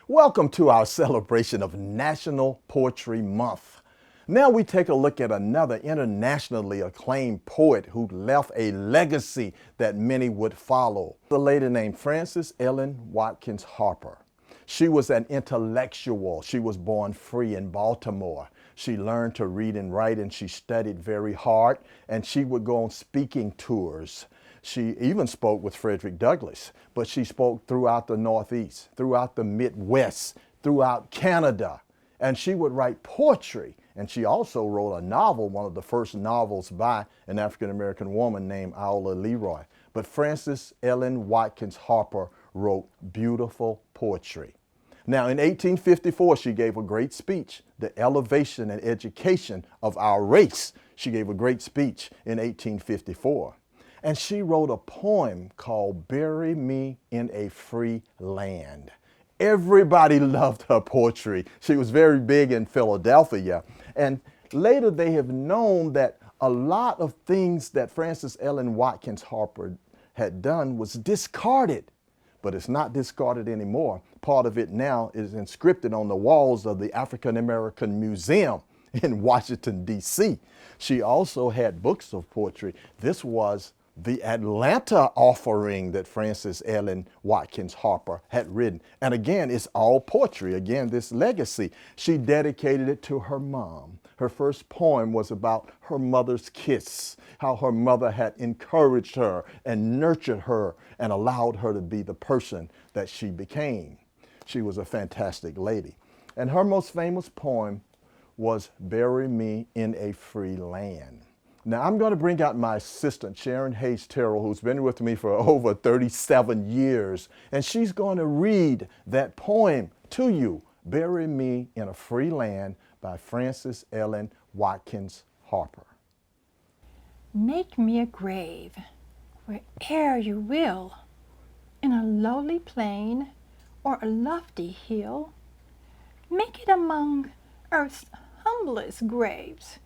Welcome to our celebration of National Poetry Month. Now we take a look at another internationally acclaimed poet who left a legacy that many would follow. The lady named Frances Ellen Watkins Harper. She was an intellectual. She was born free in Baltimore. She learned to read and write, and she studied very hard, and she would go on speaking tours. She even spoke with Frederick Douglass, but she spoke throughout the Northeast, throughout the Midwest, throughout Canada, and she would write poetry. And she also wrote a novel, one of the first novels by an African-American woman named Iola Leroy. But Frances Ellen Watkins Harper wrote beautiful poetry. Now, in 1854, she gave a great speech, The Elevation and Education of Our Race. She gave a great speech in 1854. And she wrote a poem called Bury Me in a Free Land. Everybody loved her poetry. She was very big in Philadelphia. And later they have known that a lot of things that Frances Ellen Watkins Harper had done was discarded. But it's not discarded anymore. Part of it now is inscripted on the walls of the African American Museum in Washington, D.C. She also had books of poetry. This was the Atlanta offering that Frances Ellen Watkins Harper had written. And again, it's all poetry. Again, this legacy. She dedicated it to her mom. Her first poem was about her mother's kiss, how her mother had encouraged her and nurtured her and allowed her to be the person that she became. She was a fantastic lady. And her most famous poem was Bury Me in a Free Land. Now, I'm going to bring out my assistant, Sharon Hayes Terrell, who's been with me for over 37 years, and she's going to read that poem to you, Bury Me in a Free Land by Frances Ellen Watkins Harper. Make me a grave, where'er you will, in a lowly plain or a lofty hill. Make it among earth's humblest graves,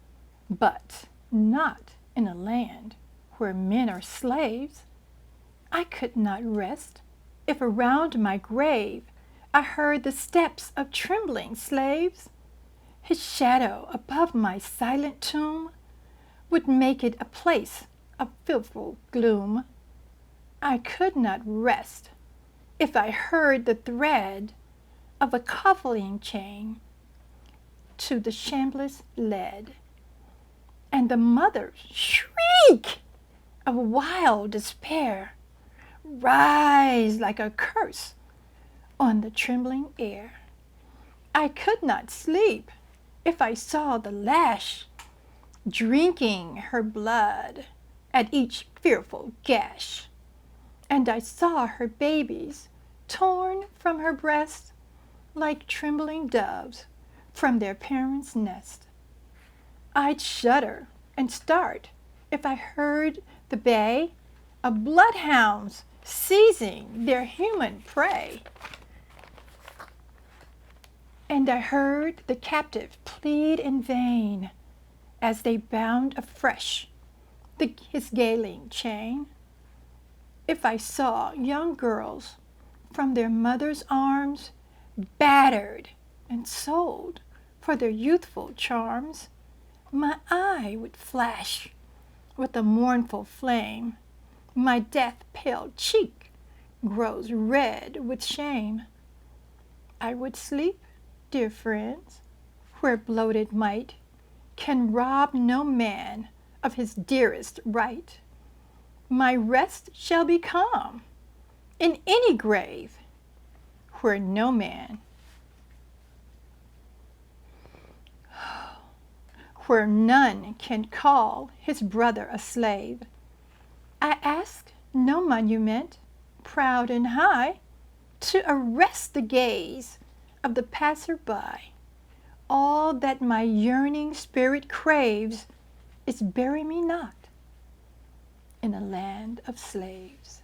but not in a land where men are slaves. I could not rest if around my grave I heard the steps of trembling slaves. His shadow above my silent tomb would make it a place of fearful gloom. I could not rest if I heard the thread of a coffling chain to the shambles led, and the mother's shriek of wild despair rise like a curse on the trembling air. I could not sleep if I saw the lash drinking her blood at each fearful gash, and I saw her babies torn from her breast like trembling doves from their parents' nest. I'd shudder and start if I heard the bay of bloodhounds seizing their human prey, and I heard the captive plead in vain as they bound afresh his galing chain. If I saw young girls from their mother's arms battered and sold for their youthful charms, my eye would flash with a mournful flame. My death-pale cheek grows red with shame. I would sleep, dear friends, where bloated might can rob no man of his dearest right. My rest shall be calm in any grave where no man where none can call his brother a slave. I ask no monument, proud and high, to arrest the gaze of the passer-by. All that my yearning spirit craves is bury me not in a land of slaves.